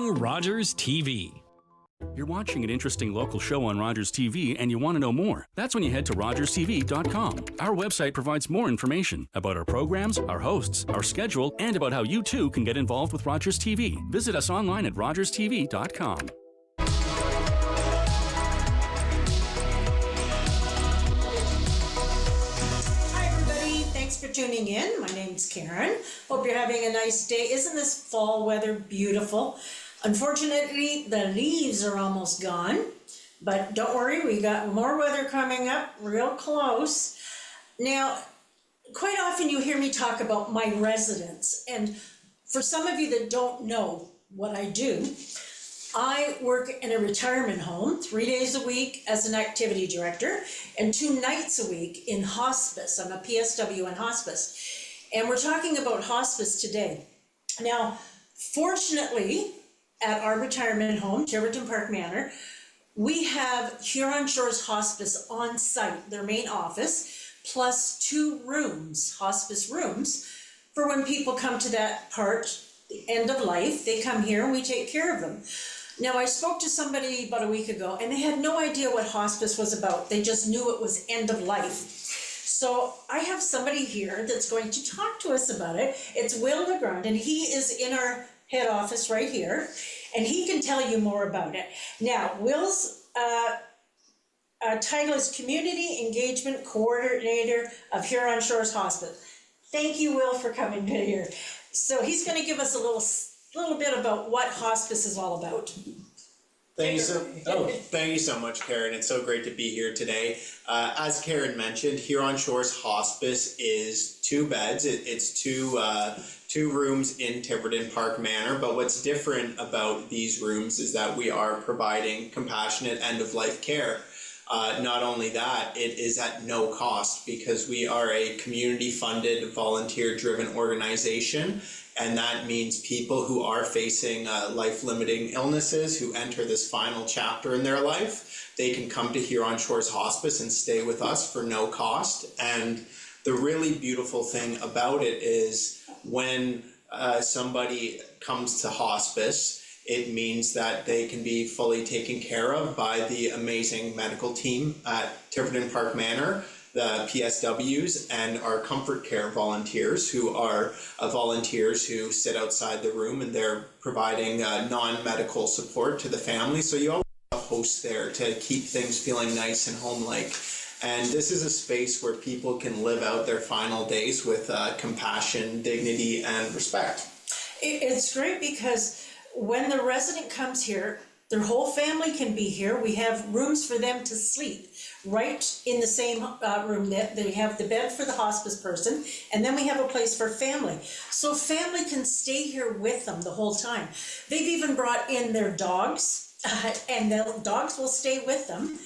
Introducing Rogers TV. You're watching an interesting local show on Rogers TV and you want to know more. That's when you head to rogerstv.com. Our website provides more information about our programs, our hosts, our schedule, and about how you too can get involved with Rogers TV. Visit us online at rogerstv.com. Thanks for tuning in. My name's Karen. Hope you're having a nice day. Isn't this fall weather beautiful? Unfortunately, the leaves are almost gone, but don't worry, we got more weather coming up real close. Now, quite often you hear me talk about my residents, and for some of you that don't know what I do, I work in a retirement home 3 days a week as an activity director and 2 nights a week in hospice. I'm a PSW in hospice. And we're talking about hospice today. Now, fortunately, at our retirement home, Tiverton Park Manor, we have Huron Shores Hospice on site, their main office, plus 2 rooms, hospice rooms, for when people come to that part, the end of life, they come here and we take care of them. Now, I spoke to somebody about a week ago, and they had no idea what hospice was about. They just knew it was end of life. So I have somebody here that's going to talk to us about it. It's Will LeGrand, and he is in our head office right here, and he can tell you more about it. Now, Will's title is Community Engagement Coordinator of Huron Shores Hospice. Thank you, Will, for coming here. So he's going to give us a little bit about what hospice is all about. Thank you so much, Karen. It's so great to be here today. As Karen mentioned, Huron Shores Hospice is 2 beds. It's two rooms in Tiverton Park Manor. But what's different about these rooms is that we are providing compassionate end-of-life care. Not only that, it is at no cost because we are a community-funded, volunteer-driven organization. And that means people who are facing life-limiting illnesses, who enter this final chapter in their life, they can come to Huron Shores Hospice and stay with us for no cost. And the really beautiful thing about it is when somebody comes to hospice, it means that they can be fully taken care of by the amazing medical team at Tiverton Park Manor, the PSWs, and our comfort care volunteers, who are volunteers who sit outside the room and they're providing non-medical support to the family. So you always have a host there to keep things feeling nice and home-like. And this is a space where people can live out their final days with compassion, dignity, and respect. It's great because when the resident comes here, their whole family can be here. We have rooms for them to sleep right in the same room. They have the bed for the hospice person, and then we have a place for family. So family can stay here with them the whole time. They've even brought in their dogs, and the dogs will stay with them.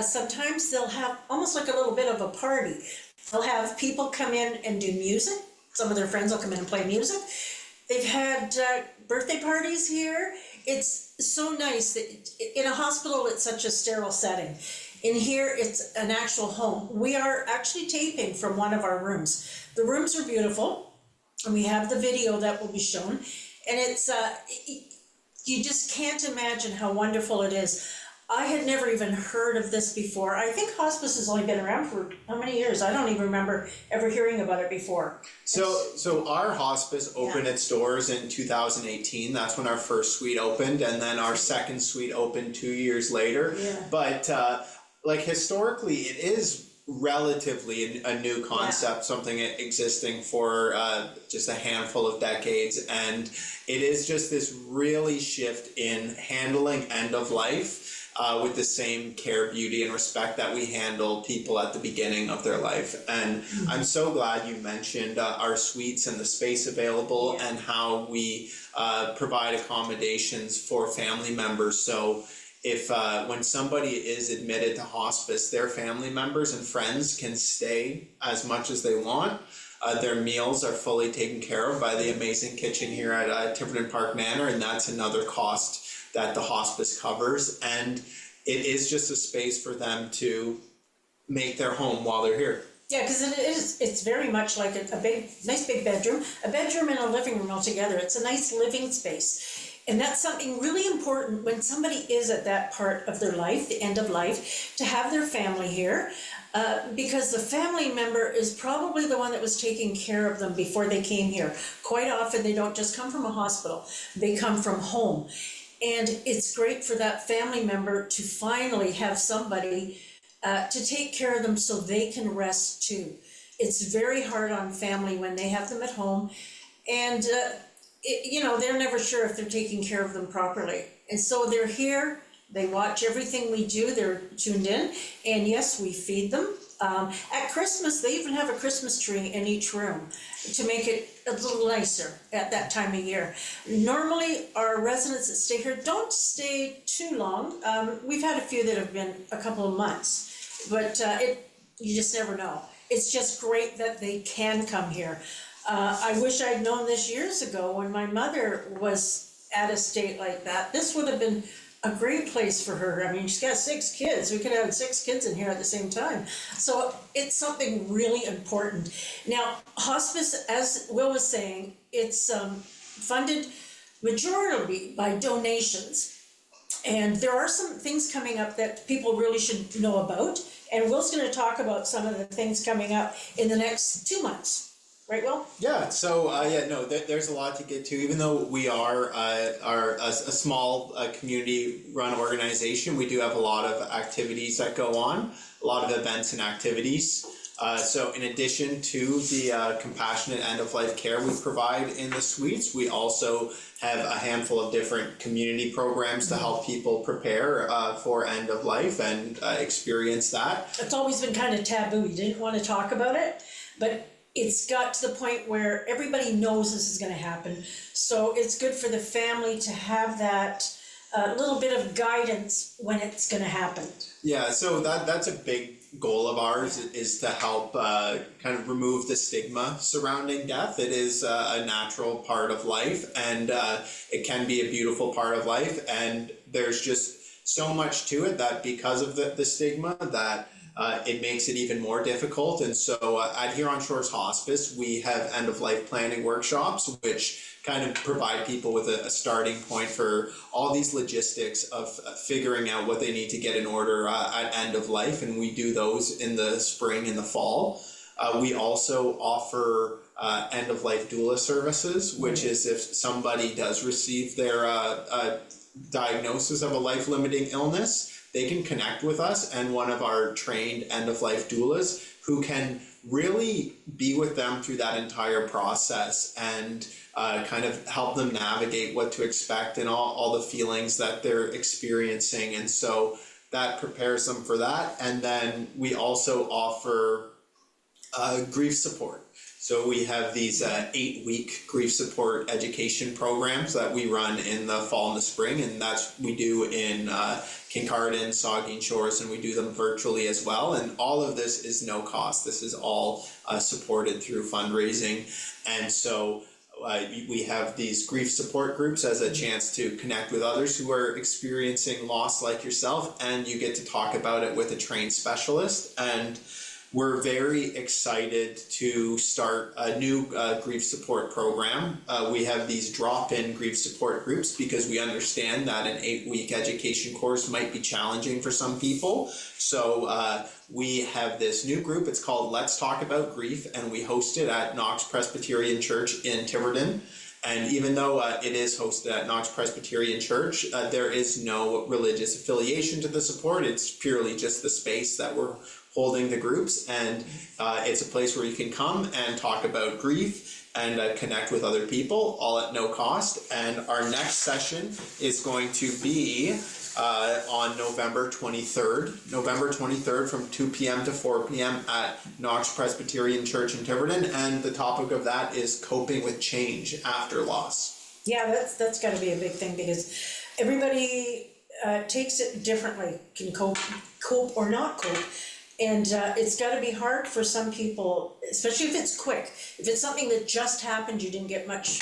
Sometimes they'll have almost like a little bit of a party. They'll have people come in and do music. Some of their friends will come in and play music. They've had birthday parties here. It's so nice that in a hospital, it's such a sterile setting. In here, it's an actual home. We are actually taping from one of our rooms. The rooms are beautiful, and we have the video that will be shown. And it's, you just can't imagine how wonderful it is. I had never even heard of this before. I think hospice has only been around for how many years? I don't even remember ever hearing about it before. So our hospice opened its doors in 2018. That's when our first suite opened, and then our second suite opened 2 years later. Yeah. But like historically, it is relatively a new concept, something existing for just a handful of decades, and it is just this really shift in handling end of life with the same care, beauty, and respect that we handle people at the beginning of their life. And I'm so glad you mentioned our suites and the space available and how we provide accommodations for family members. So if when somebody is admitted to hospice, their family members and friends can stay as much as they want. Their meals are fully taken care of by the amazing kitchen here at Tiverton Park Manor, and that's another cost that the hospice covers. And it is just a space for them to make their home while they're here. Yeah, because it's very much like a big, nice big bedroom, a bedroom and a living room all together. It's a nice living space. And that's something really important when somebody is at that part of their life, the end of life, to have their family here, because the family member is probably the one that was taking care of them before they came here. Quite often they don't just come from a hospital, they come from home. And it's great for that family member to finally have somebody to take care of them so they can rest too. It's very hard on family when they have them at home, and they're never sure if they're taking care of them properly. And so they're here, they watch everything we do, they're tuned in, and yes, we feed them. At Christmas, they even have a Christmas tree in each room to make it a little nicer at that time of year. Normally, our residents that stay here don't stay too long. We've had a few that have been a couple of months, but you just never know. It's just great that they can come here. I wish I'd known this years ago when my mother was at a state like that. This would have been a great place for her. I mean, she's got 6 kids. We could have 6 kids in here at the same time. So it's something really important. Now, hospice, as Will was saying, it's funded majority by donations. And there are some things coming up that people really should know about. And Will's going to talk about some of the things coming up in the next 2 months. Right, Will? Yeah, so there's a lot to get to. Even though we are a small community-run organization, we do have a lot of activities that go on, a lot of events and activities. So in addition to the compassionate end-of-life care we provide in the suites, we also have a handful of different community programs to help people prepare for end of life and experience that. It's always been kind of taboo. You didn't want to talk about it, but it's got to the point where everybody knows this is going to happen. So it's good for the family to have that little bit of guidance when it's going to happen. Yeah, so that's a big goal of ours, is to help kind of remove the stigma surrounding death. It is a natural part of life, and it can be a beautiful part of life. And there's just so much to it that because of the stigma that it makes it even more difficult. And so at Huron Shores Hospice, we have end-of-life planning workshops, which kind of provide people with a starting point for all these logistics of figuring out what they need to get in order at end of life. And we do those in the spring and the fall. We also offer end-of-life doula services, which is if somebody does receive their diagnosis of a life-limiting illness, they can connect with us and one of our trained end-of-life doulas who can really be with them through that entire process and kind of help them navigate what to expect and all the feelings that they're experiencing. And so that prepares them for that. And then we also offer grief support. So we have these 8-week grief support education programs that we run in the fall and the spring, and that's we do in Kincardine, Saugeen Shores, and we do them virtually as well. And all of this is no cost. This is all supported through fundraising. And so we have these grief support groups as a chance to connect with others who are experiencing loss like yourself, and you get to talk about it with a trained specialist. And we're very excited to start a new grief support program. We have these drop-in grief support groups because we understand that an 8-week education course might be challenging for some people. So we have this new group. It's called Let's Talk About Grief, and we host it at Knox Presbyterian Church in Tiverton. And even though it is hosted at Knox Presbyterian Church, there is no religious affiliation to the support. It's purely just the space that we're holding the groups, and it's a place where you can come and talk about grief and connect with other people, all at no cost. And our next session is going to be on November 23rd from 2 p.m. to 4 p.m. at Knox Presbyterian Church in Tiverton, and the topic of that is coping with change after loss. Yeah, that's got to be a big thing because everybody takes it differently, can cope or not cope. And it's got to be hard for some people, especially if it's quick. If it's something that just happened, you didn't get much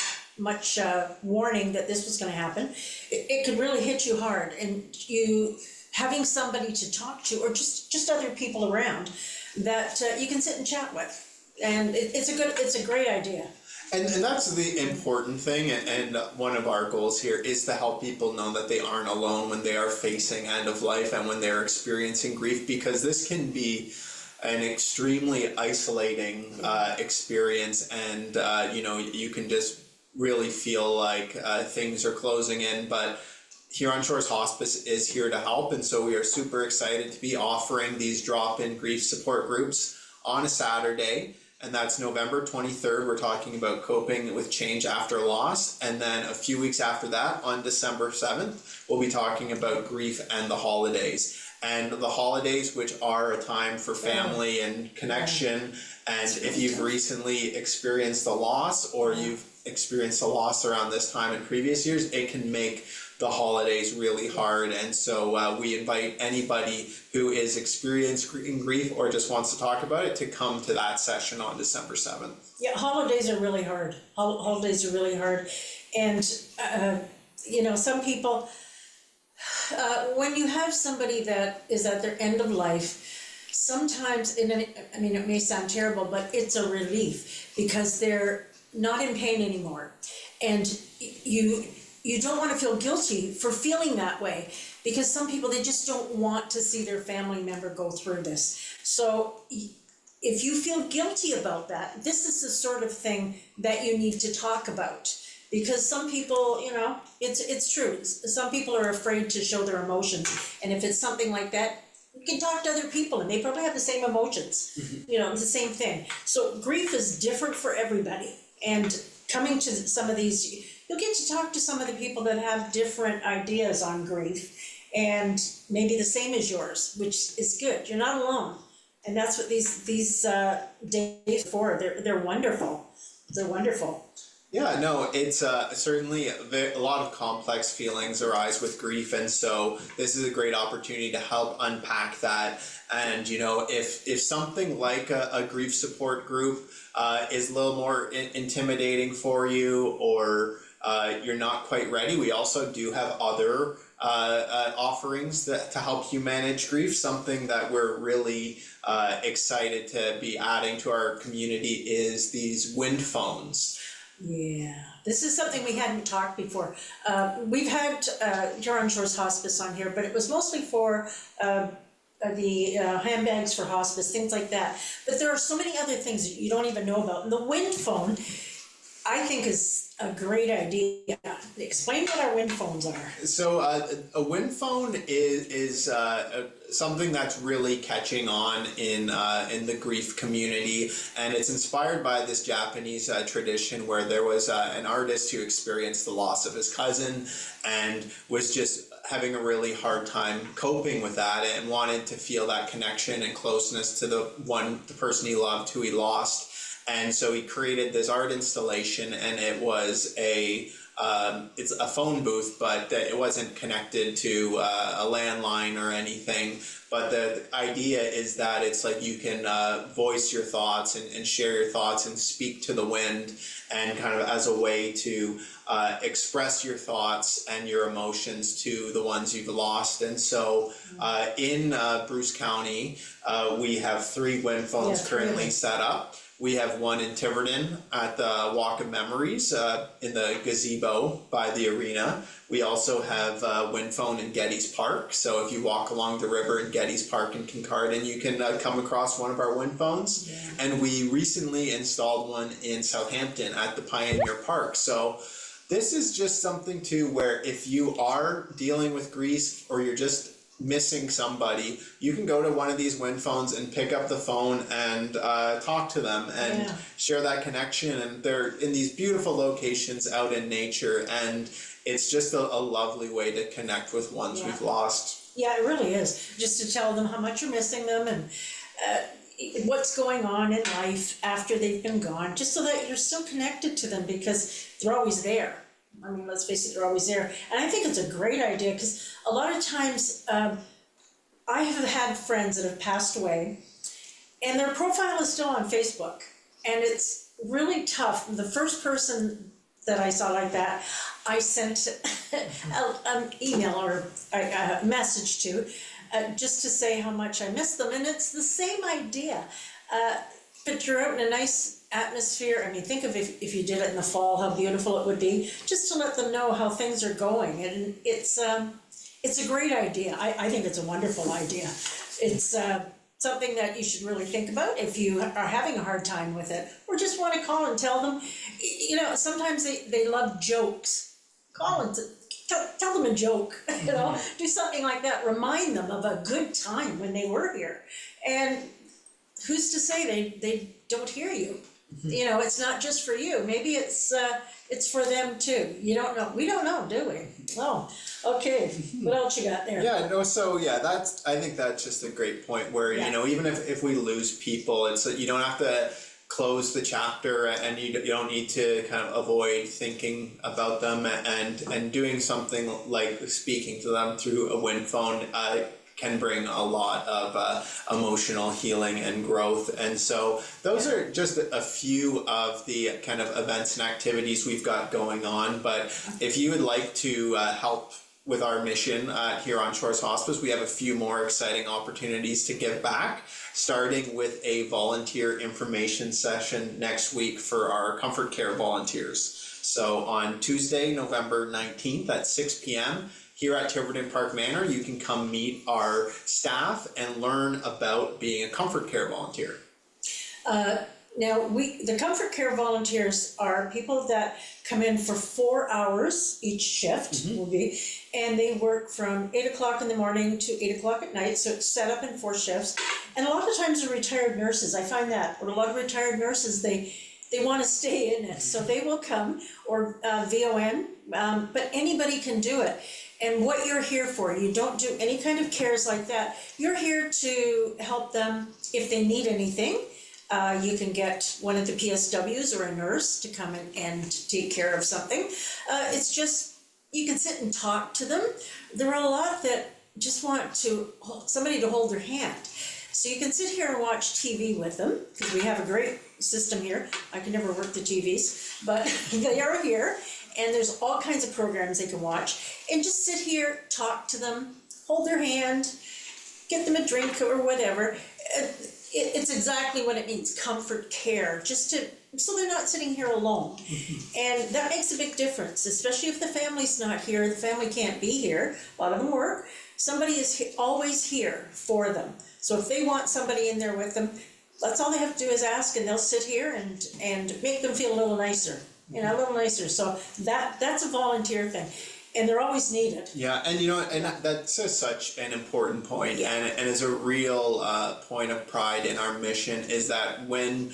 warning that this was going to happen, it could really hit you hard. And you having somebody to talk to, or just other people around that you can sit and chat with, and it's a great idea. And that's the important thing, and one of our goals here is to help people know that they aren't alone when they are facing end of life and when they're experiencing grief, because this can be an extremely isolating experience, and you can just really feel like things are closing in, but Huron Shores Hospice is here to help, and so we are super excited to be offering these drop-in grief support groups on a Saturday. And that's November 23rd. We're talking about coping with change after loss. And then a few weeks after that, on December 7th, we'll be talking about grief and the holidays. And the holidays, which are a time for family and connection. And if you've recently experienced a loss, or you've experienced a loss around this time in previous years, it can make the holidays really hard. And so we invite anybody who is experiencing grief or just wants to talk about it to come to that session on December 7th. Yeah, holidays are really hard. Holidays are really hard. And, some people, when you have somebody that is at their end of life, sometimes, it may sound terrible, but it's a relief because they're not in pain anymore. And you don't want to feel guilty for feeling that way, because some people, they just don't want to see their family member go through this. So if you feel guilty about that, this is the sort of thing that you need to talk about, because some people, it's true. Some people are afraid to show their emotions. And if it's something like that, you can talk to other people and they probably have the same emotions, it's the same thing. So grief is different for everybody. And coming to some of these, you'll get to talk to some of the people that have different ideas on grief and maybe the same as yours, which is good. You're not alone. And that's what these days are for. They're wonderful. They're wonderful. Yeah, no, it's certainly a lot of complex feelings arise with grief, and so this is a great opportunity to help unpack that. And if something like a grief support group is a little more intimidating for you, or you're not quite ready, we also do have other offerings to help you manage grief. Something that we're really excited to be adding to our community is these wind phones. Yeah, this is something we hadn't talked before. We've had Huron Shores Hospice on here, but it was mostly for the handbags for hospice, things like that. But there are so many other things that you don't even know about. And the wind phone, I think, is a great idea. Explain what our wind phones are. So a wind phone is something that's really catching on in the grief community, and it's inspired by this Japanese tradition where there was an artist who experienced the loss of his cousin and was just having a really hard time coping with that and wanted to feel that connection and closeness to the person he loved who he lost. And so he created this art installation, and it was it's a phone booth, but it wasn't connected to a landline or anything. But the idea is that it's like you can voice your thoughts and share your thoughts and speak to the wind, and kind of as a way to express your thoughts and your emotions to the ones you've lost. And so in Bruce County, we have 3 wind phones currently set up. We have one in Tiverton at the Walk of Memories in the gazebo by the arena. We also have a wind phone in Getty's Park. So if you walk along the river in Getty's Park in Kincardine, you can come across one of our wind phones. Yeah. And we recently installed one in Southampton at the Pioneer Park. So this is just something too where if you are dealing with grief or you're just missing somebody, you can go to one of these wind phones and pick up the phone and talk to them and share that connection. And they're in these beautiful locations out in nature, and it's just a lovely way to connect with ones we've lost. Yeah, it really is. Just to tell them how much you're missing them and what's going on in life after they've been gone, just so that you're still connected to them, because they're always there. I mean, let's face it, they're always there. And I think it's a great idea, because a lot of times I have had friends that have passed away and their profile is still on Facebook, and it's really tough. The first person that I saw like that, I sent an email or a message to just to say how much I miss them. And it's the same idea. but you're out in a nice atmosphere. I mean, think of if you did it in the fall, how beautiful it would be, just to let them know how things are going. And it's a great idea. I think it's a wonderful idea. It's something that you should really think about if you are having a hard time with it, or just want to call and tell them. You know, sometimes they love jokes. Call and tell them a joke, you know, do something like that. Remind them of a good time when they were here. And who's to say they don't hear you? You know, it's not just for you. Maybe it's for them too. You don't know. We don't know, do we? Oh, okay. What else you got there? Yeah, no, so yeah, I think that's just a great point where, you know, even if we lose people, it's you don't have to close the chapter, and you don't need to kind of avoid thinking about them, and doing something like speaking to them through a wind phone can bring a lot of emotional healing and growth. And so those are just a few of the kind of events and activities we've got going on. But if you would like to help with our mission at Huron Shores Hospice, we have a few more exciting opportunities to give back, starting with a volunteer information session next week for our Comfort Care volunteers. So on Tuesday, November 19th at 6 p.m., here at Tiverton Park Manor, you can come meet our staff and learn about being a Comfort Care volunteer. Now, the Comfort Care volunteers are people that come in for 4 hours each shift, will be, and they work from 8 o'clock in the morning to 8 o'clock at night, so it's set up in 4 shifts. And a lot of times they're retired nurses. I find that, or a lot of retired nurses, they want to stay in it, so they will come, or VON, but anybody can do it. And what you're here for, you don't do any kind of cares like that. You're here to help them if they need anything. You can get one of the PSWs or a nurse to come in and take care of something. It's just, you can sit and talk to them. There are a lot that just want somebody to hold their hand. So you can sit here and watch TV with them, because we have a great system here. I can never work the TVs, but they are here. And there's all kinds of programs they can watch. And just sit here, talk to them, hold their hand, get them a drink or whatever. It's exactly what it means, comfort care, so they're not sitting here alone. And that makes a big difference, especially if the family's not here, the family can't be here, a lot of them work. Somebody is always here for them. So if they want somebody in there with them, that's all they have to do is ask, and they'll sit here and make them feel a little nicer. You know, a little nicer. So that's a volunteer thing. And they're always needed. Yeah, and you know, and that's such an important point, and is a real point of pride in our mission, is that when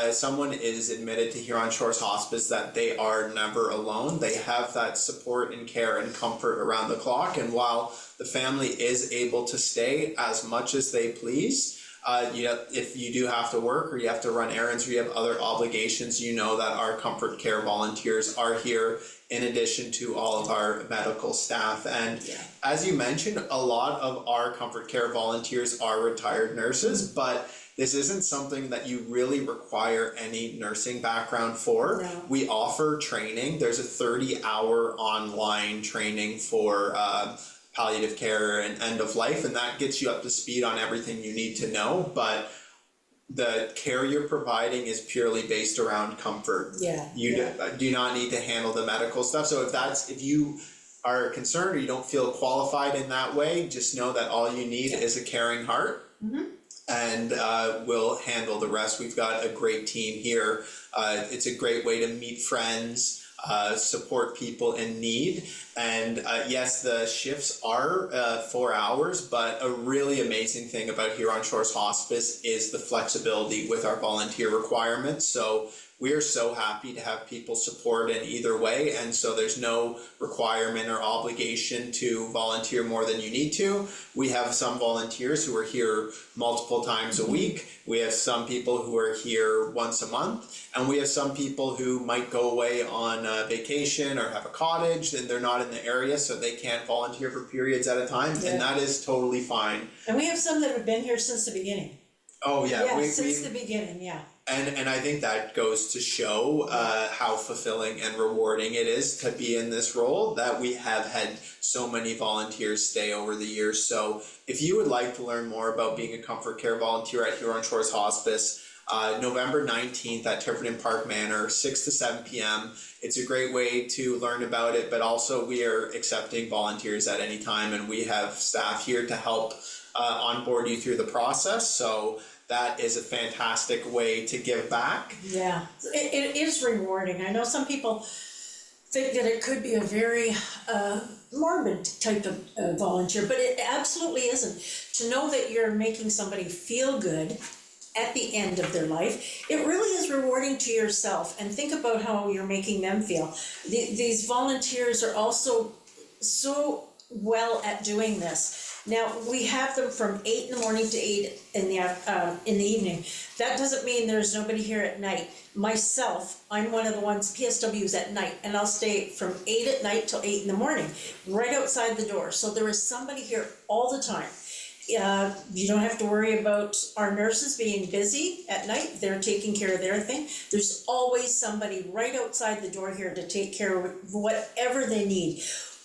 someone is admitted to Huron Shores Hospice, that they are never alone. They have that support and care and comfort around the clock, and while the family is able to stay as much as they please, if you do have to work, or you have to run errands, or you have other obligations, you know that our Comfort Care volunteers are here in addition to all of our medical staff. And as you mentioned, a lot of our Comfort Care volunteers are retired nurses, but this isn't something that you really require any nursing background for. No. We offer training. There's a 30-hour online training for palliative care and end of life, and that gets you up to speed on everything you need to know, but the care you're providing is purely based around comfort. You do not need to handle the medical stuff. So if you are concerned, or you don't feel qualified in that way, just know that all you need is a caring heart, and we'll handle the rest. We've got a great team here. It's a great way to meet friends, support people in need. And yes, the shifts are 4 hours, but a really amazing thing about Huron Shores Hospice is the flexibility with our volunteer requirements. So we are so happy to have people support in either way, and so there's no requirement or obligation to volunteer more than you need to. We have some volunteers who are here multiple times a week. We have some people who are here once a month, and we have some people who might go away on vacation or have a cottage and they're not in the area, so they can't volunteer for periods at a time, and that is totally fine. And we have some that have been here since the beginning. Oh yeah, since the beginning, And I think that goes to show how fulfilling and rewarding it is to be in this role, that we have had so many volunteers stay over the years. So if you would like to learn more about being a Comfort Care volunteer at Huron Shores Hospice, November 19th at Tiverton Park Manor, 6 to 7 p.m. It's a great way to learn about it, but also we are accepting volunteers at any time, and we have staff here to help onboard you through the process. So that is a fantastic way to give back. Yeah, it is rewarding. I know some people think that it could be a very morbid type of volunteer, but it absolutely isn't. To know that you're making somebody feel good at the end of their life, it really is rewarding to yourself. And think about how you're making them feel. These volunteers are also so well at doing this. Now, we have them from 8 in the morning to 8 in the evening. That doesn't mean there's nobody here at night. Myself, I'm one of the ones, PSWs at night, and I'll stay from 8 at night till 8 in the morning, right outside the door. So there is somebody here all the time. You don't have to worry about our nurses being busy at night. They're taking care of their thing. There's always somebody right outside the door here to take care of whatever they need.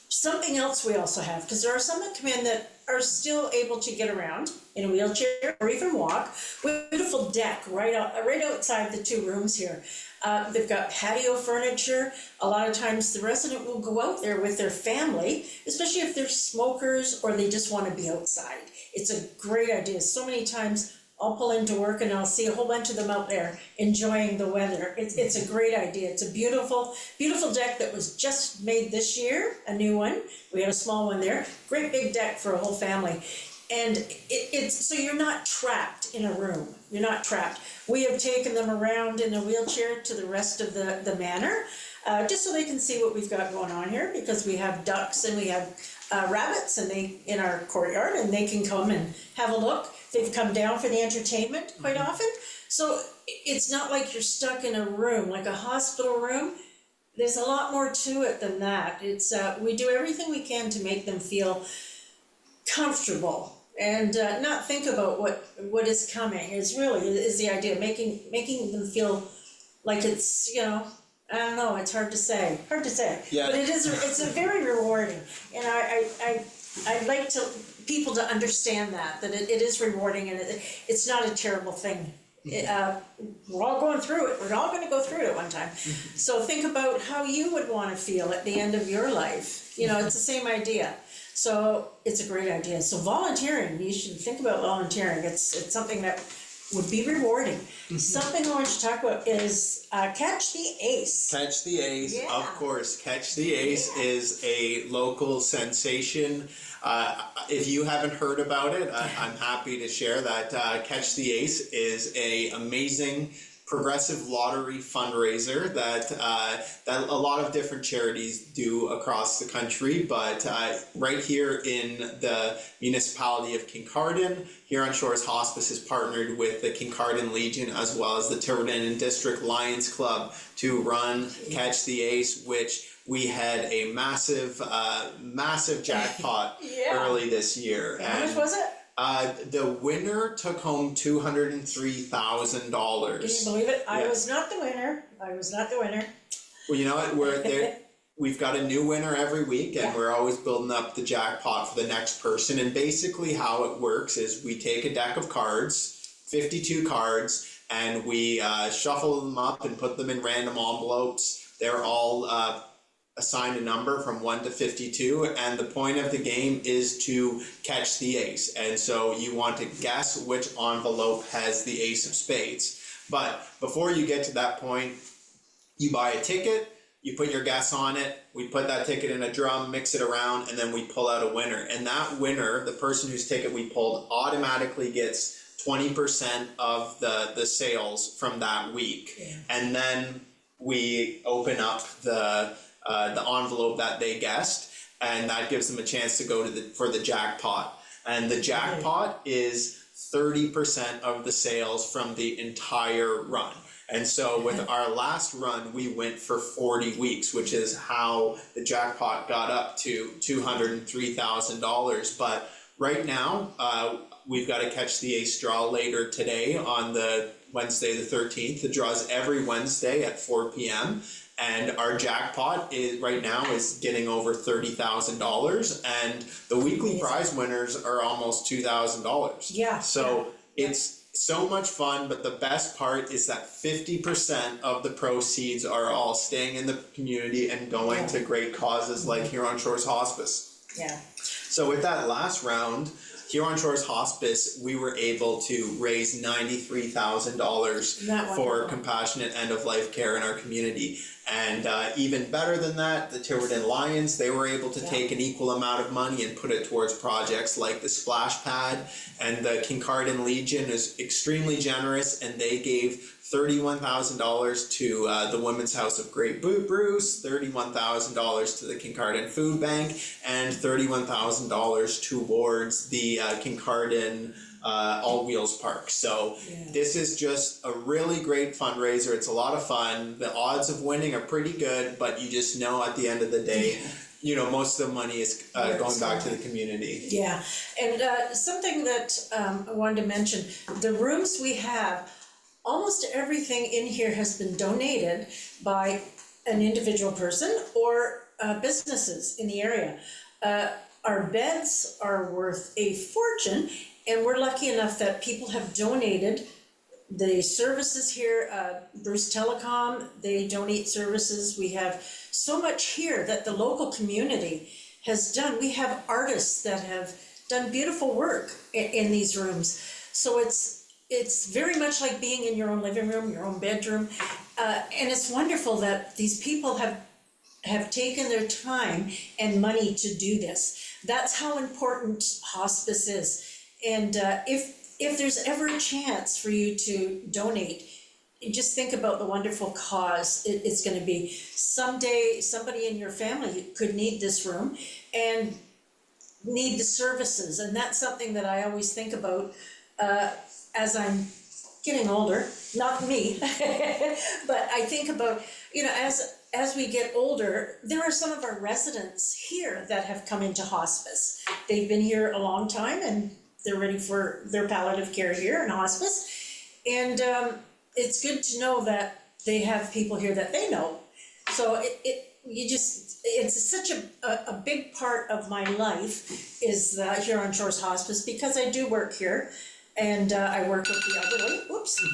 Something else we also have, because there are some that come in that are still able to get around in a wheelchair or even walk. We have a beautiful deck right outside the two rooms here. They've got patio furniture. A lot of times the resident will go out there with their family, especially if they're smokers or they just want to be outside. It's a great idea. So many times I'll pull into work and I'll see a whole bunch of them out there enjoying the weather. It's a great idea. It's a beautiful, beautiful deck that was just made this year, a new one. We had a small one there. Great big deck for a whole family. And it's so you're not trapped in a room. You're not trapped. We have taken them around in a wheelchair to the rest of the manor, just so they can see what we've got going on here, because we have ducks and we have rabbits and in our courtyard, and they can come and have a look. They've come down for the entertainment quite often. So it's not like you're stuck in a room, like a hospital room. There's a lot more to it than that. It's we do everything we can to make them feel comfortable and not think about what is coming. It's really is the idea, making them feel like it's, I don't know, it's hard to say. Yeah. But it's a very rewarding, and I'd like people to understand that it is rewarding, and it's not a terrible thing. We're all going through it. We're all going to go through it at one time. So think about how you would want to feel at the end of your life. It's the same idea. So it's a great idea. So volunteering, you should think about volunteering. It's something that would be rewarding. Something I want to talk about is Catch the Ace. Catch the Ace, yeah. Of course. Catch the Ace is a local sensation. If you haven't heard about it, I'm happy to share that Catch the Ace is a amazing progressive lottery fundraiser that a lot of different charities do across the country, but right here in the municipality of Kincardine, Huron Shores Hospice has partnered with the Kincardine Legion as well as the Tiverton District Lions Club to run Catch the Ace, which we had a massive jackpot early this year. How much was it? The winner took home $203,000. Can you believe it? I was not the winner. Well, you know what? We're there. We've got a new winner every week, and we're always building up the jackpot for the next person. And basically how it works is we take a deck of cards, 52 cards, and we shuffle them up and put them in random envelopes. They're all assigned a number from 1 to 52, and the point of the game is to catch the ace. And so you want to guess which envelope has the ace of spades. But before you get to that point, you buy a ticket, you put your guess on it, we put that ticket in a drum, mix it around, and then we pull out a winner. And that winner, the person whose ticket we pulled, automatically gets 20% of the sales from that week. Yeah. And then we open up the envelope that they guessed, and that gives them a chance to go for the jackpot. And the jackpot is 30% of the sales from the entire run. And so with our last run, we went for 40 weeks, which is how the jackpot got up to $203,000. But right now, we've got to catch the ace draw later today on the Wednesday the 13th. The draw is every Wednesday at 4 p.m. And our jackpot right now is getting over $30,000, and the weekly prize winners are almost $2,000. Yeah. So it's So much fun, but the best part is that 50% of the proceeds are all staying in the community and going to great causes like Huron Shores Hospice. Yeah. So with that last round, Huron Shores Hospice, we were able to raise $93,000 for compassionate end-of-life care in our community. And even better than that, the Tiverton Lions, they were able to take an equal amount of money and put it towards projects like the splash pad. And the Kincardine Legion is extremely generous, and they gave $31,000 to the Women's House of Great Bruce, $31,000 to the Kincardine Food Bank, and $31,000 towards the Kincardine All Wheels Park. So this is just a really great fundraiser. It's a lot of fun. The odds of winning are pretty good, but you just know at the end of the day, you know, most of the money is going back to the community. Yeah, and something that I wanted to mention, the rooms we have, almost everything in here has been donated by an individual person or businesses in the area. Our beds are worth a fortune, and we're lucky enough that people have donated the services here. Bruce Telecom, they donate services. We have so much here that the local community has done. We have artists that have done beautiful work in these rooms. So it's very much like being in your own living room, your own bedroom. And it's wonderful that these people have taken their time and money to do this. That's how important hospice is. And if there's ever a chance for you to donate, just think about the wonderful cause it's going to be. Someday, somebody in your family could need this room and need the services. And that's something that I always think about as I'm getting older, not me, but I think about, you know, as we get older, there are some of our residents here that have come into hospice. They've been here a long time and they're ready for their palliative care here in hospice. And it's good to know that they have people here that they know. So it's such a big part of my life is Huron Shores Hospice, because I do work here. And I work with the elderly. Oops,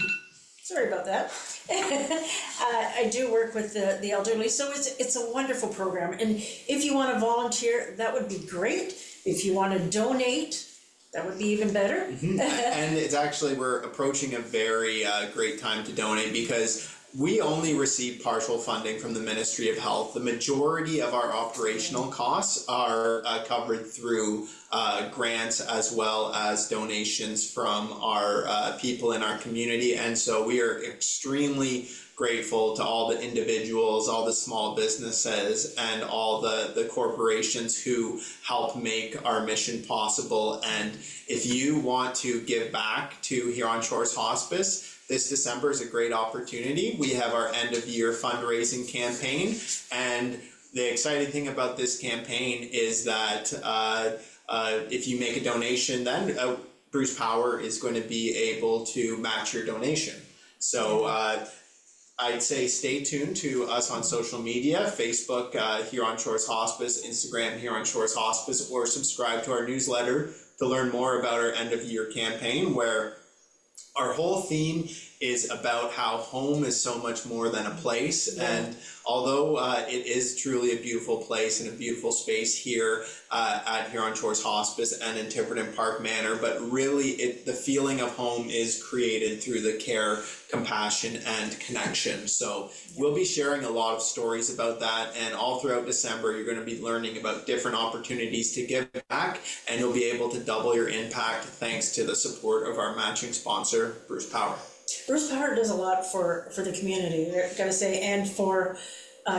sorry about that. I do work with the elderly, so it's a wonderful program. And if you want to volunteer, that would be great. If you want to donate, that would be even better. And it's actually, we're approaching a very great time to donate, because we only receive partial funding from the Ministry of Health. The majority of our operational costs are covered through grants as well as donations from our people in our community. And so we are extremely grateful to all the individuals, all the small businesses, and all the corporations who help make our mission possible. And if you want to give back to Huron Shores Hospice, this December is a great opportunity. We have our end of year fundraising campaign, and the exciting thing about this campaign is that if you make a donation, then Bruce Power is going to be able to match your donation. So I'd say stay tuned to us on social media, Facebook, Huron Shores Hospice, Instagram, Huron Shores Hospice, or subscribe to our newsletter to learn more about our end of year campaign, where our whole theme is about how home is so much more than a place. And although it is truly a beautiful place and a beautiful space here at Huron Shores Hospice and in Tiverton Park Manor, but really the feeling of home is created through the care, compassion, and connection. So we'll be sharing a lot of stories about that, and all throughout December you're going to be learning about different opportunities to give back, and you'll be able to double your impact thanks to the support of our matching sponsor, Bruce Power. Bruce Power does a lot for the community, I gotta say, and for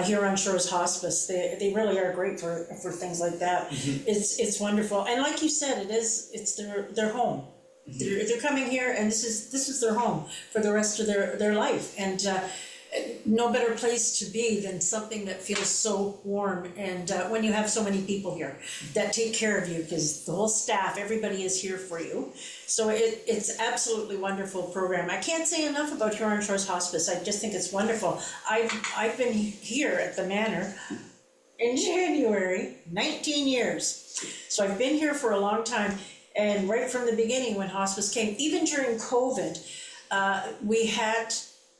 Huron Shores Hospice. They really are great for things like that. It's wonderful, and like you said, it's their home. They're coming here, and this is their home for the rest of their life. And no better place to be than something that feels so warm. And when you have so many people here that take care of you, because the whole staff, everybody is here for you. So it's absolutely wonderful program. I can't say enough about Huron Shores Hospice. I just think it's wonderful. I've been here at the Manor in January, 19 years. So I've been here for a long time. And right from the beginning, when hospice came, even during COVID, we had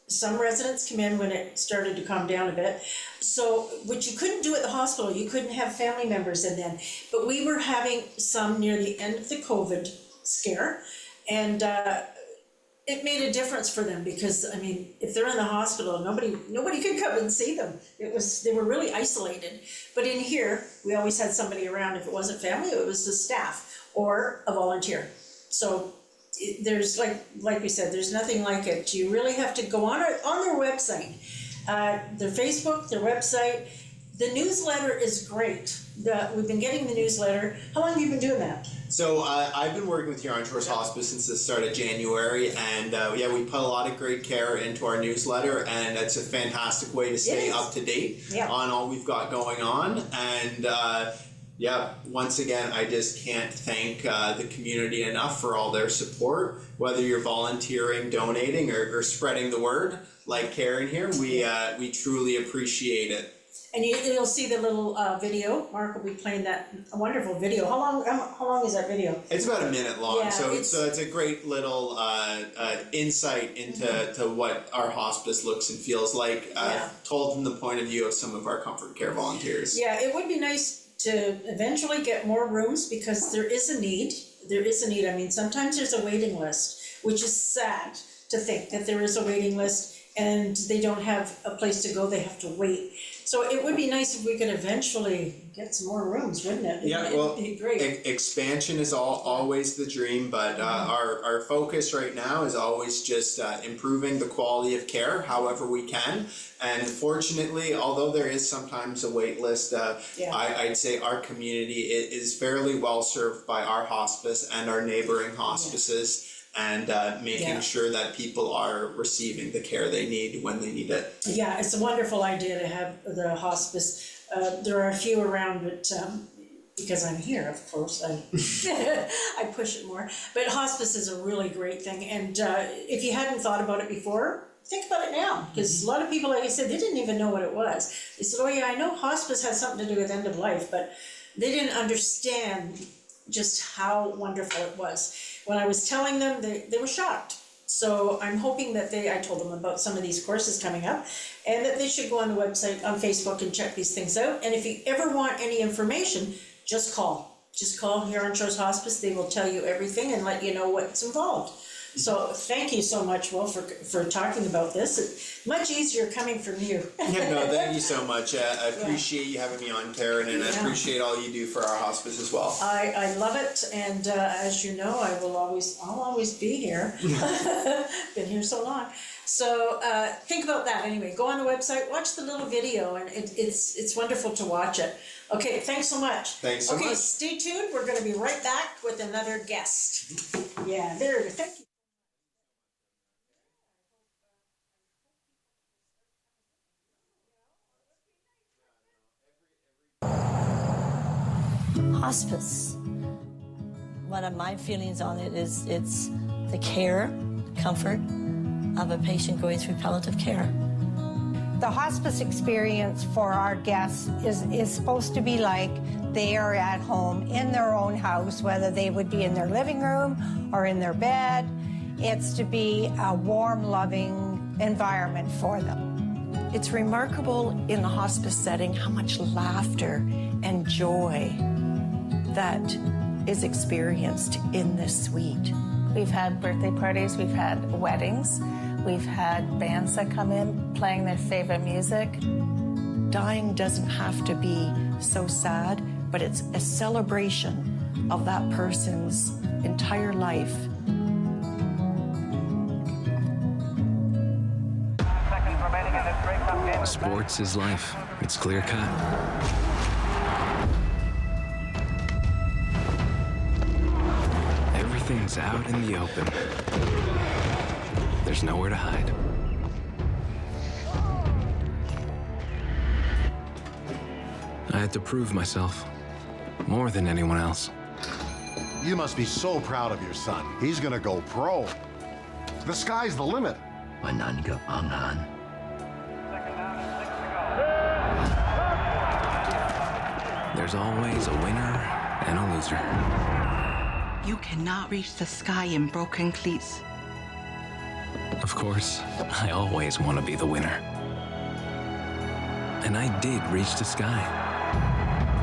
some residents come in when it started to calm down a bit. So, which you couldn't do at the hospital, you couldn't have family members in then. But we were having some near the end of the COVID scare, and it made a difference for them because, I mean, if they're in the hospital, nobody could come and see them. They were really isolated. But in here, we always had somebody around. If it wasn't family, it was the staff or a volunteer. So there's like we said, there's nothing like it. You really have to go on their website, their Facebook, their website. The newsletter is great. We've been getting the newsletter. How long have you been doing that? So I've been working with Huron Shores Hospice since the start of January, and we put a lot of great care into our newsletter, and it's a fantastic way to stay up to date on all we've got going on. And once again, I just can't thank the community enough for all their support, whether you're volunteering, donating, or spreading the word like Karen here. We truly appreciate it. And you'll see the little video. Mark will be playing that wonderful video. How long is that video? It's about a minute long, Yeah, so it's a great little insight into what our hospice looks and feels like, told from the point of view of some of our comfort care volunteers. Yeah, it would be nice to eventually get more rooms because there is a need. There is a need. I mean, sometimes there's a waiting list, which is sad to think that there is a waiting list and they don't have a place to go. They have to wait. So it would be nice if we could eventually get some more rooms, wouldn't it? Yeah, well, it'd be great. Expansion is always the dream, but our focus right now is always just improving the quality of care however we can. And fortunately, although there is sometimes a wait list, I'd say our community is fairly well served by our hospice and our neighboring hospices. And making sure that people are receiving the care they need when they need it. Yeah, it's a wonderful idea to have the hospice. There are a few around, but because I'm here, of course, I I push it more. But hospice is a really great thing, and if you hadn't thought about it before, think about it now. Because a lot of people, like I said, they didn't even know what it was. They said, "Oh yeah, I know hospice has something to do with end of life," but they didn't understand just how wonderful it was. When I was telling them, they were shocked. So I'm hoping that I told them about some of these courses coming up and that they should go on the website, on Facebook, and check these things out. And if you ever want any information, just call. Just call Huron Shores Hospice. They will tell you everything and let you know what's involved. So thank you so much, Will, for talking about this. It's much easier coming from you. Thank you so much. I appreciate you having me on, Karen, and I appreciate all you do for our hospice as well. I love it, and as you know, I'll always be here. Been here so long. So think about that anyway. Go on the website, watch the little video, and it's wonderful to watch it. Okay, thanks so much. Thanks so much. Okay, stay tuned. We're going to be right back with another guest. Yeah, there you go. Thank you. Hospice. One of my feelings on it is it's the care, comfort of a patient going through palliative care. The hospice experience for our guests is supposed to be like they are at home in their own house, whether they would be in their living room or in their bed. It's to be a warm, loving environment for them. It's remarkable in the hospice setting how much laughter and joy that is experienced in this suite. We've had birthday parties, we've had weddings, we've had bands that come in playing their favorite music. Dying doesn't have to be so sad, but it's a celebration of that person's entire life. Sports is life. It's clear cut. Everything's out in the open. There's nowhere to hide. I had to prove myself more than anyone else. You must be so proud of your son. He's gonna go pro. The sky's the limit. There's always a winner and a loser. You cannot reach the sky in broken cleats. Of course, I always want to be the winner. And I did reach the sky.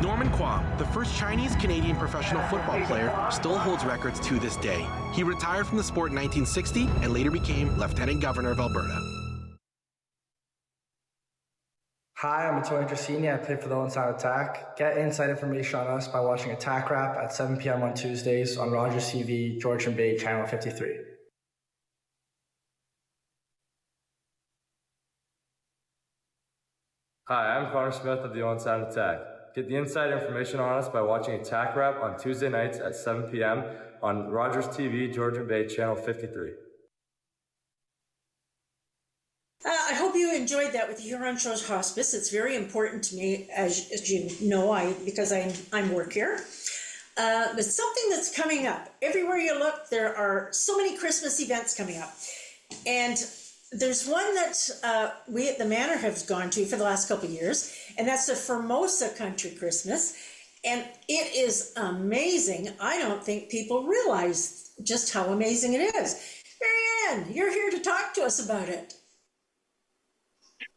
Norman Kwong, the first Chinese-Canadian professional football player, still holds records to this day. He retired from the sport in 1960 and later became Lieutenant Governor of Alberta. Hi, I'm Antonio Dracini. I play for the Onside Attack. Get inside information on us by watching Attack Rap at 7 p.m. on Tuesdays on Rogers TV, George and Batte, Channel 53. Hi, I'm Connor Smith of the Onside Attack. Get the inside information on us by watching Attack Rap on Tuesday nights at 7 p.m. on Rogers TV, George and Batte, Channel 53. I hope you enjoyed that with the Huron Shores Hospice. It's very important to me, as you know, because I'm work here. But something that's coming up. Everywhere you look, there are so many Christmas events coming up. And there's one that we at the Manor have gone to for the last couple of years, and that's the Formosa Country Christmas. And it is amazing. I don't think people realize just how amazing it is. Marrianne, you're here to talk to us about it.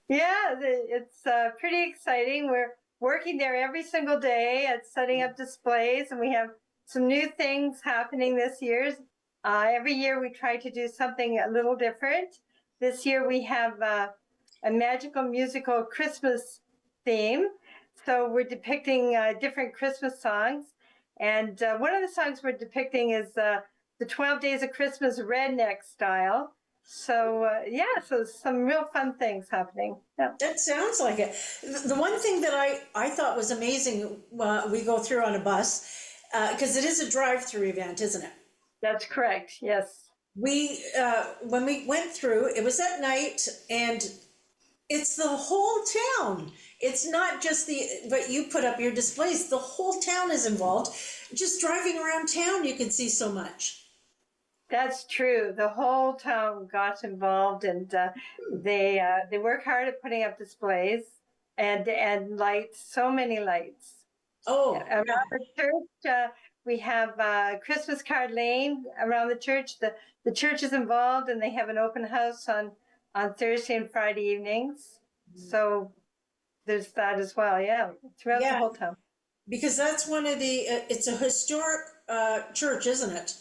Yeah, it's pretty exciting. We're working there every single day at setting up displays, and we have some new things happening this year. Every year we try to do something a little different. This year we have a magical musical Christmas theme. So we're depicting different Christmas songs. And one of the songs we're depicting is the 12 Days of Christmas redneck style. So, so some real fun things happening. Yeah. That sounds like it. The one thing that I thought was amazing, we go through on a bus, because it is a drive-through event, isn't it? That's correct, yes. We, when we went through, it was at night, and it's the whole town. It's not just but you put up your displays. The whole town is involved. Just driving around town, you can see so much. That's true. The whole town got involved, and they work hard at putting up displays and lights. So many lights. Oh, around the church, we have Christmas card lane around the church. The church is involved, and they have an open house on Thursday and Friday evenings. So there's that as well. Yeah, throughout the whole town. Because that's one of the. It's a historic church, isn't it?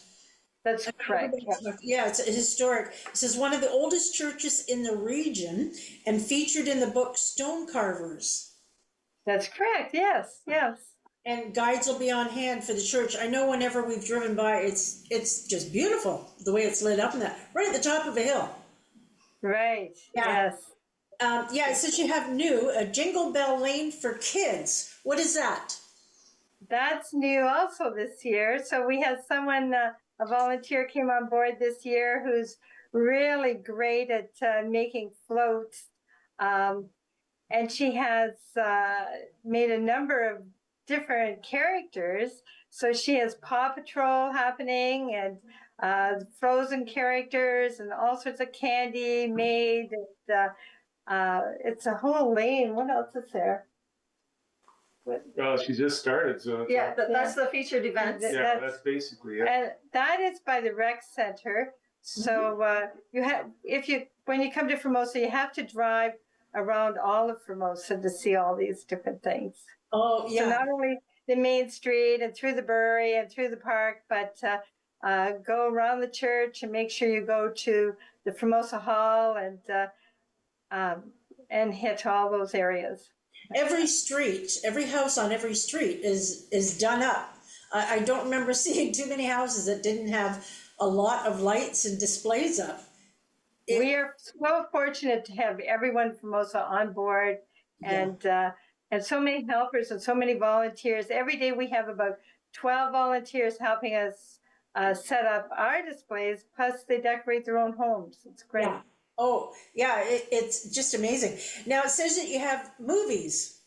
That's correct. Yeah, it's a historic. It says one of the oldest churches in the region and featured in the book Stone Carvers. That's correct. Yes, yes. And guides will be on hand for the church. I know whenever we've driven by, it's just beautiful the way it's lit up and that right at the top of a hill. Right. Yeah. Yes. It says you have a Jingle Bell Lane for kids. What is that? That's new also this year. So we have someone. A volunteer came on board this year who's really great at making floats. And she has made a number of different characters. So she has Paw Patrol happening and Frozen characters and all sorts of candy made. It's a whole lane. What else is there? Well, she just started, so that's the featured events. Yeah, that's basically it. And that is by the rec center. So when you come to Formosa, you have to drive around all of Formosa to see all these different things. Oh, yeah. So not only the main street and through the brewery and through the park, but go around the church and make sure you go to the Formosa Hall and hit all those areas. Every house on every street is done up. I don't remember seeing too many houses that didn't have a lot of lights and displays up. We are so fortunate to have everyone from Formosa on board, and so many helpers and so many volunteers. Every day we have about 12 volunteers helping us set up our displays, plus they decorate their own homes. It's great. Yeah. Oh, yeah, it's just amazing. Now, it says that you have movies.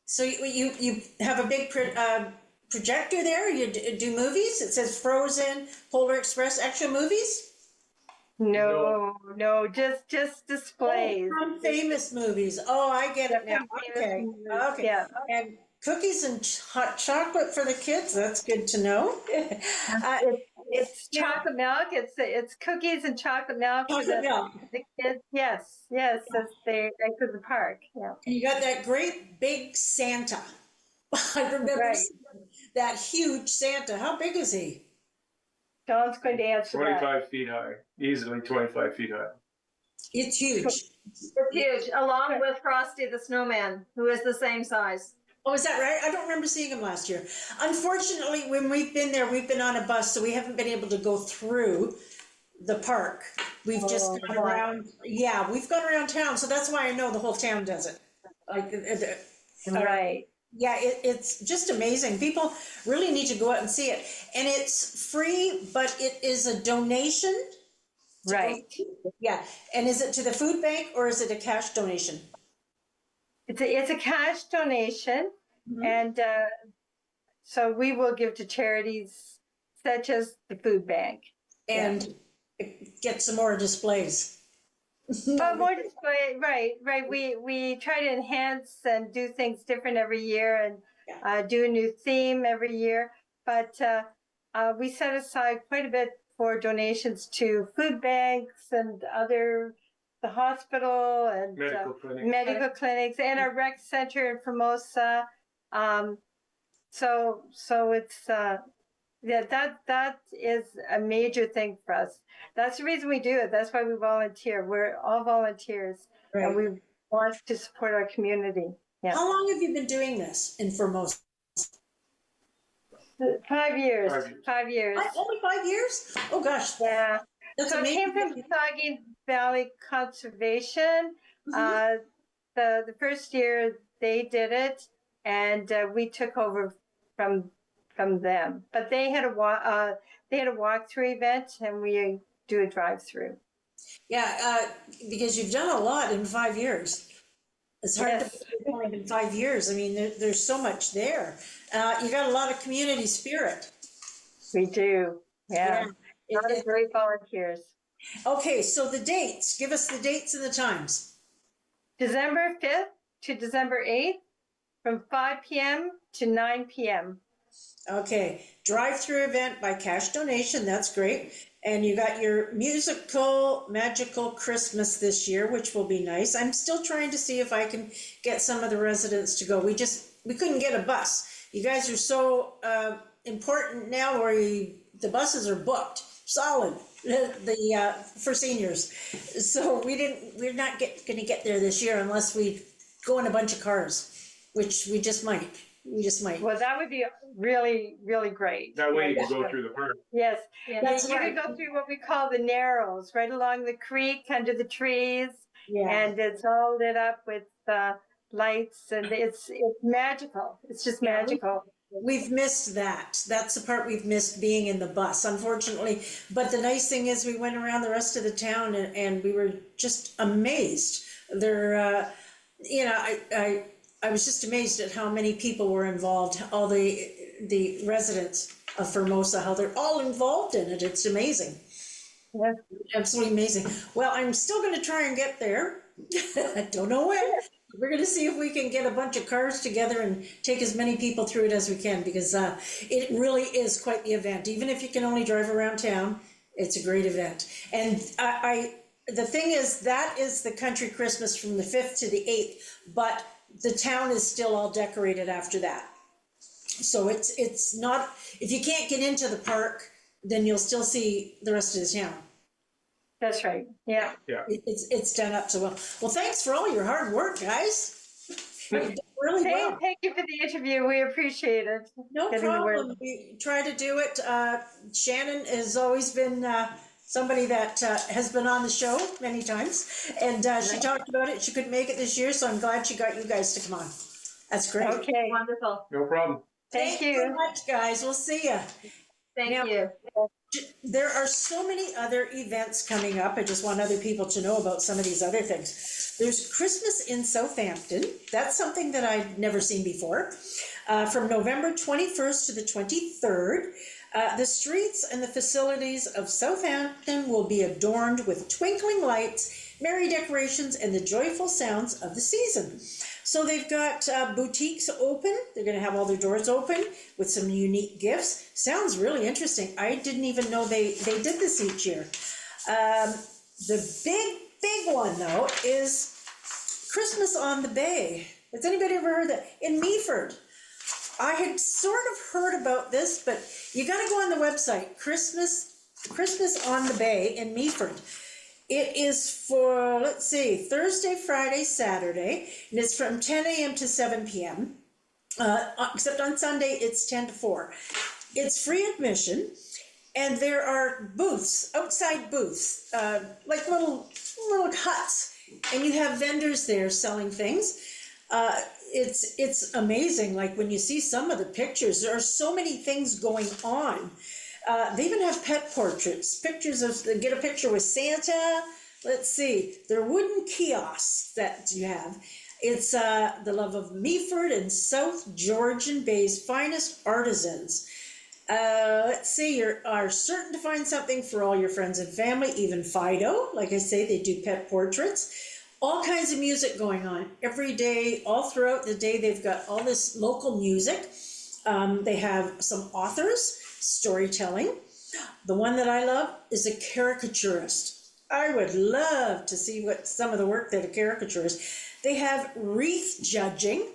So you have a big projector there? You do movies? It says Frozen, Polar Express, extra movies? No, just displays. Famous movies. Oh, I get it now. Okay. Yeah. cookies and hot chocolate for the kids. That's good to know. It's chocolate milk. It's cookies and chocolate milk for the kids. Yes, as they exit the park. Yeah. And you got that great big Santa. I remember that huge Santa. How big is he? John's going to answer 25 feet high. Easily 25 feet high. It's huge. It's huge, along with Frosty the Snowman, who is the same size. Oh, is that right? I don't remember seeing him last year. Unfortunately, when we've been there, we've been on a bus, so we haven't been able to go through the park. We've just gone around. Yeah, we've gone around town, so that's why I know the whole town does it. Right. Yeah, it's just amazing. People really need to go out and see it. And it's free, but it is a donation. Right. Yeah. And is it to the food bank or is it a cash donation? It's a cash donation. And so we will give to charities such as the food bank. And get some more displays. More display, right. We try to enhance and do things different every year and do a new theme every year. But we set aside quite a bit for donations to food banks and the hospital and medical clinics and our rec center in Formosa. So it's that is a major thing for us. That's the reason we do it. That's why we volunteer. We're all volunteers, and we want to support our community. Yeah. How long have you been doing this in Formosa? 5 years. 5 years. Only 5 years? Oh gosh. Yeah. That's so amazing. I came from Saginaw Valley Conservation. The first year they did it, and we took over from them. But they had a walkthrough event, and we do a drive-through. Yeah, because you've done a lot in 5 years. It's hard to believe in 5 years. I mean, there's so much there. You got a lot of community spirit. We do. Yeah. A lot of great volunteers. Okay, so the dates. Give us the dates and the times. December 5th to December 8th from 5 p.m. to 9 p.m. Okay, drive-through event by cash donation. That's great. And you got your musical, magical Christmas this year, which will be nice. I'm still trying to see if I can get some of the residents to go. We couldn't get a bus. You guys are so important now where the buses are booked, solid, for seniors. So we're not going to get there this year unless we go in a bunch of cars, which we just might. Well, that would be really, really great. That way you can go through the park. Yes. That's you can go through what we call the Narrows, right along the creek, under the trees. Yeah. And it's all lit up with lights, and it's magical. It's just magical. We've missed that. That's the part we've missed, being in the bus, unfortunately. But the nice thing is we went around the rest of the town and we were just amazed. I was just amazed at how many people were involved, all the residents of Formosa, how they're all involved in it. It's amazing. Yeah. Absolutely amazing. Well, I'm still going to try and get there. I don't know when. We're going to see if we can get a bunch of cars together and take as many people through it as we can, because it really is quite the event. Even if you can only drive around town, it's a great event. And the thing is, that is the country Christmas from the 5th to the 8th, but the town is still all decorated after that. So it's not, if you can't get into the park, then you'll still see the rest of the town. That's right. Yeah. It's done up so well. Well, thanks for all your hard work, guys. Really well. Thank you for the interview. We appreciate it. No problem. We try to do it. Shannon has always been somebody that has been on the show many times, and she talked about it. She couldn't make it this year, so I'm glad she got you guys to come on. That's great. Okay, wonderful. No problem. Thank you so much, guys. We'll see you. Thank you. There are so many other events coming up. I just want other people to know about some of these other things. There's Christmas in Southampton. That's something that I've never seen before. From November 21st to the 23rd. The streets and the facilities of Southampton will be adorned with twinkling lights, merry decorations, and the joyful sounds of the season. So they've got boutiques open. They're going to have all their doors open with some unique gifts. Sounds really interesting. I didn't even know they did this each year. The big one, though, is Christmas on the Bay. Has anybody ever heard that? In Meaford. I had sort of heard about this, but you got to go on the website, Christmas on the Bay in Meaford. It is for, let's see, Thursday, Friday, Saturday, and it's from 10 a.m. to 7 p.m., except on Sunday it's 10 to 4. It's free admission, and there are booths, outside booths, like little huts, and you have vendors there selling things. It's amazing, like when you see some of the pictures, there are so many things going on. They even have pet portraits, pictures of, get a picture with Santa. Let's see, they're wooden kiosks that you have. It's the love of Meaford and South Georgian Bay's finest artisans. Let's see, you are certain to find something for all your friends and family, even Fido. Like I say, they do pet portraits. All kinds of music going on every day, all throughout the day. They've got all this local music. They have some authors, storytelling. The one that I love is a caricaturist. I would love to see what some of the work that a caricaturist. They have wreath judging,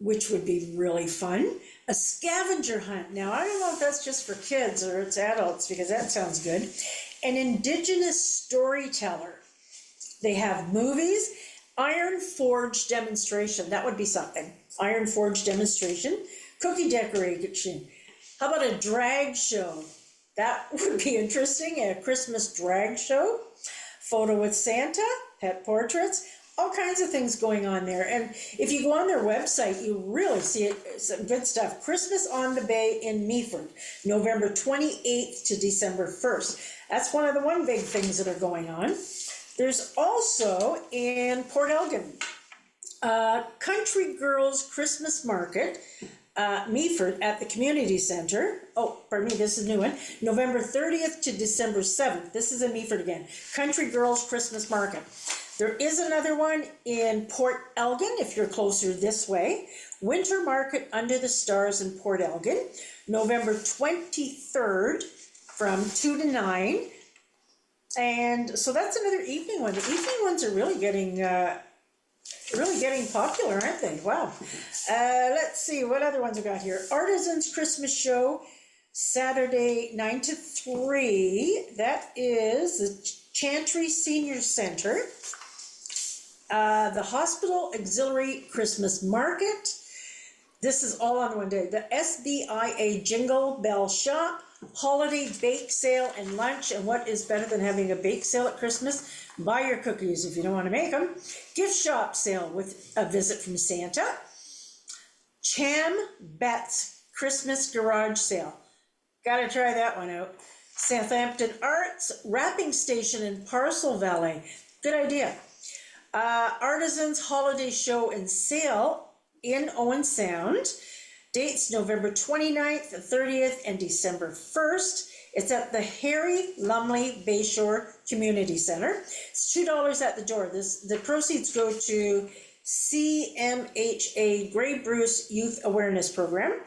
which would be really fun. A scavenger hunt. Now, I don't know if that's just for kids or it's adults, because that sounds good. An Indigenous storyteller. They have movies, iron forge demonstration. That would be something. Iron forge demonstration. Cookie decoration. How about a drag show? That would be interesting, a Christmas drag show. Photo with Santa, pet portraits, all kinds of things going on there. And if you go on their website, you really see it, some good stuff. Christmas on the Bay in Meaford, November 28th to December 1st. That's one of the big things that are going on. There's also in Port Elgin, Country Girls Christmas Market, Meaford at the Community Center. Oh, pardon me, this is a new one. November 30th to December 7th. This is in Meaford again. Country Girls Christmas Market. There is another one in Port Elgin, if you're closer this way. Winter Market Under the Stars in Port Elgin, November 23rd from 2 to 9. And so that's another evening one. The evening ones are really getting popular, aren't they? Wow. Let's see, what other ones we got here? Artisans Christmas Show, Saturday 9 to 3. That is the Chantry Senior Center. The Hospital Auxiliary Christmas Market. This is all on one day. The SBIA Jingle Bell Shop, holiday bake sale and lunch. And what is better than having a bake sale at Christmas? Buy your cookies if you don't want to make them. Gift shop sale with a visit from Santa. Cham Batte's Christmas garage sale. Gotta try that one out. Southampton Arts wrapping station in Parcel Valley. Good idea. Artisans holiday show and sale in Owen Sound. Dates November 29th, 30th, and December 1st. It's at the Harry Lumley Bayshore Community Center. It's $2 at the door. The proceeds go to CMHA Grey Bruce Youth Awareness Program.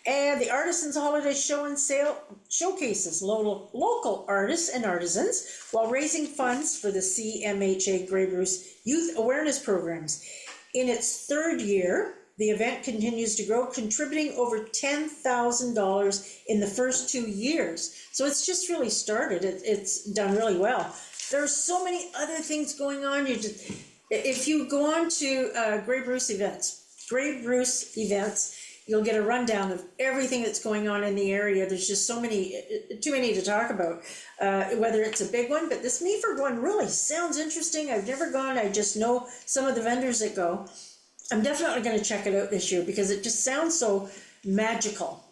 And the Artisans Holiday Show and Sale showcases local artists and artisans while raising funds for the CMHA Grey Bruce Youth Awareness Programs. In its third year, the event continues to grow, contributing over $10,000 in the first 2 years. So it's just really started. It's done really well. There are so many other things going on. If you go on to Grey Bruce events, you'll get a rundown of everything that's going on in the area. There's just too many to talk about, whether it's a big one. But this Meaford one really sounds interesting. I've never gone. I just know some of the vendors that go. I'm definitely going to check it out this year because it just sounds so magical.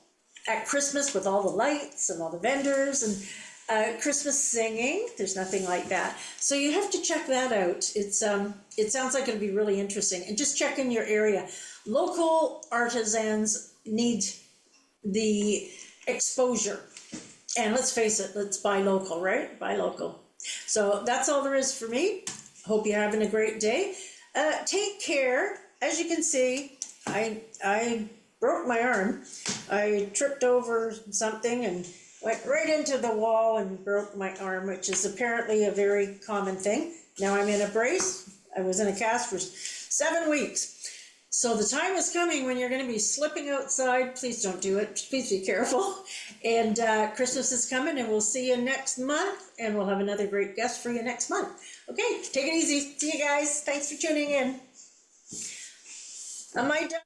At Christmas with all the lights and all the vendors and Christmas singing, there's nothing like that. So you have to check that out. It sounds like it'll be really interesting. And just check in your area. Local artisans need the exposure. And let's face it, let's buy local, right? Buy local. So that's all there is for me. Hope you're having a great day. Take care. As you can see, I broke my arm. I tripped over something and went right into the wall and broke my arm, which is apparently a very common thing. Now I'm in a brace. I was in a cast for 7 weeks. So the time is coming when you're going to be slipping outside. Please don't do it. Please be careful. And Christmas is coming, and we'll see you next month, and we'll have another great guest for you next month. Okay, take it easy. See you guys. Thanks for tuning in. Am I done?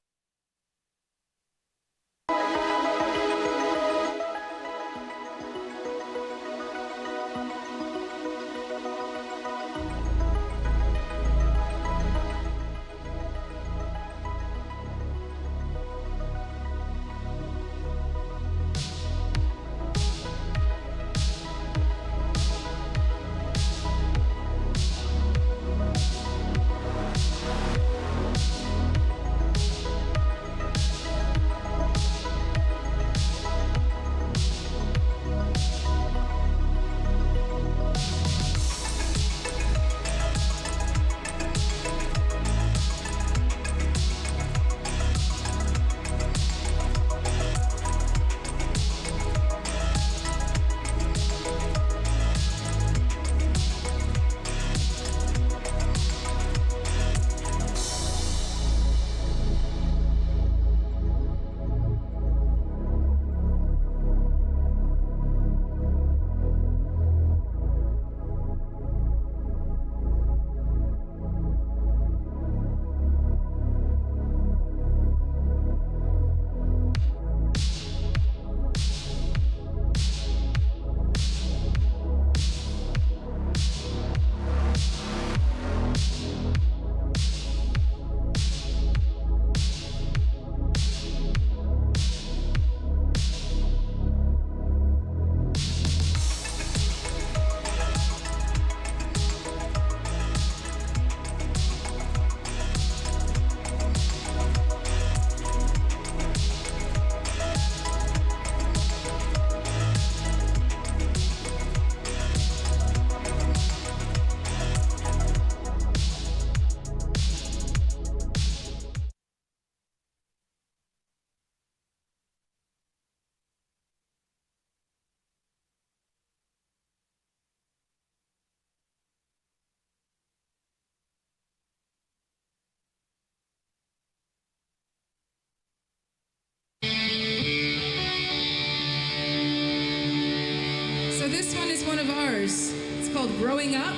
It's called Growing Up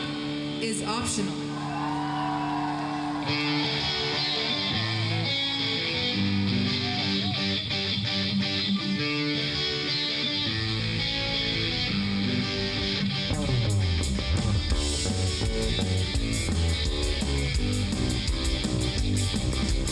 is Optional. Growing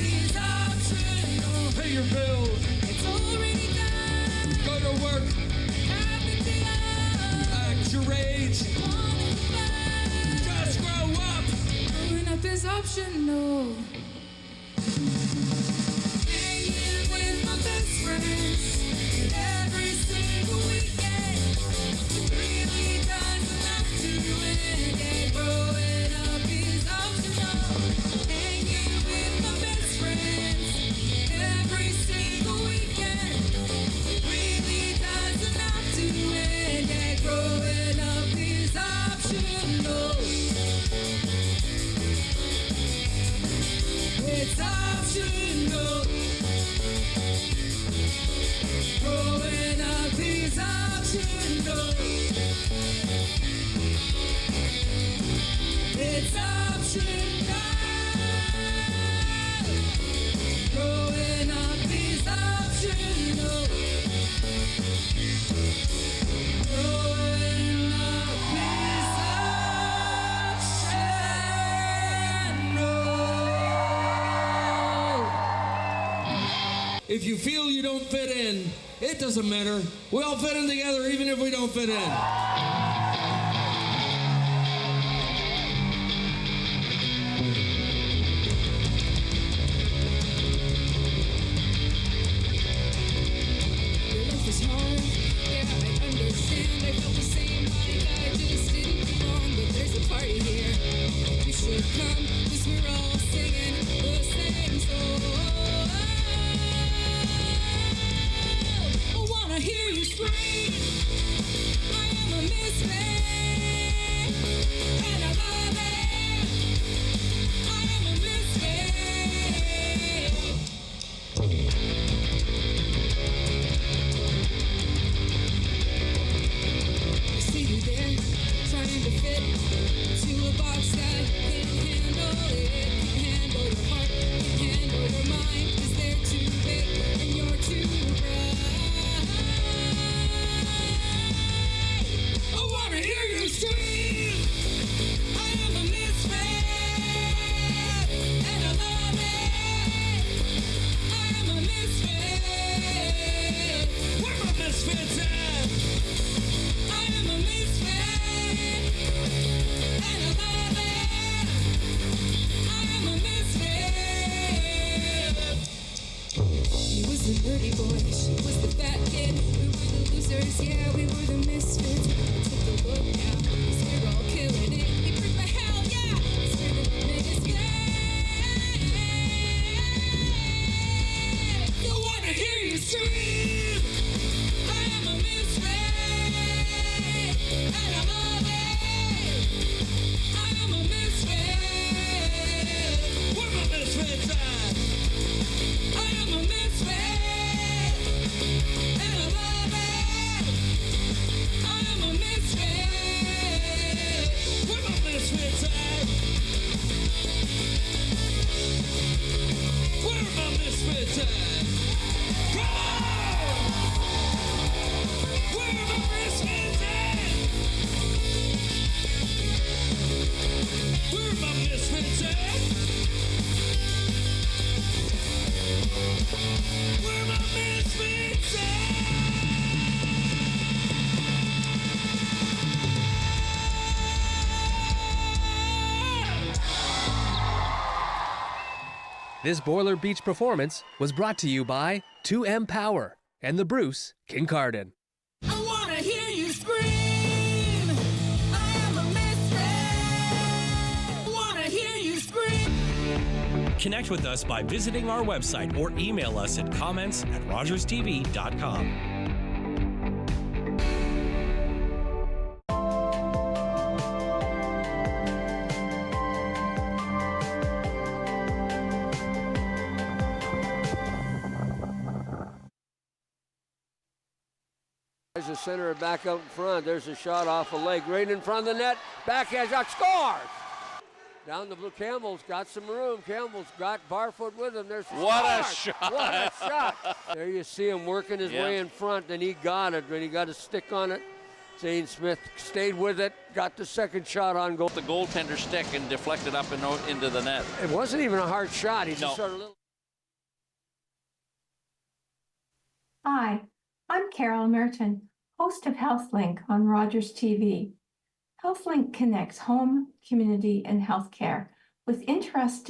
up is optional. optional. Hanging with my best friends every single weekend. Really doesn't have to end. And growing up is optional. Hanging with my best friends every single weekend. Really doesn't have to end. And growing up is optional. It's optional. Growing up is optional. It's optional. Growing up is optional. Growing up is optional. If you feel you don't fit in, it doesn't matter. We all fit in together even if we don't fit in. Your life is hard, yeah, I understand. I felt the same, like I just didn't belong. But there's a party here, you should come, 'cause we're all singing the same song. I wanna hear you scream, I am a misfit, and I love it. I am a misfit. I see you there, trying to fit to a box that can't handle it. Can't handle your heart, can't handle your mind, 'cause they're too big and you're too bright. I wanna hear you scream, I am a misfit, and I love it. I am a misfit. Where my misfits at? I am a misfit, and I love it. I am a misfit. He was the dirty boy, she was the fat kid. We were the losers, yeah, we were the misfits. Take a look now, 'cause we're all killing it. We bring the hell, yeah, 'cause we're the biggest gang. I wanna hear you scream, I am a misfit, and I love it. I am a misfit. Where my misfits at? I am a misfit, and I love it. I am a misfit. Where my misfits at? Where my misfits at? Come on! Where my misfits at? Where my misfits at? Where my misfits at? This Boiler Beach performance was brought to you by 2M Power and the Bruce Kincardine. I wanna hear you scream, I am a misfit. I wanna hear you scream. Connect with us by visiting our website or email us at comments@rogerstv.com. There's a center back up in front. There's a shot off a leg right in front of the net. Backhand shot, scores! Down the blue. Campbell's got some room. Campbell's got Barfoot with him. There's What a scores! shot. What a shot! There you see him working his way in front, and he got it. When he got a stick on it, Zane Smith stayed with it, got the second shot on goal. The goaltender stick and deflected up and into the net. It wasn't even a hard shot. He just sort of little. Hi, I'm Carol Merton, host of HealthLink on Rogers TV. HealthLink connects home, community, and healthcare with interesting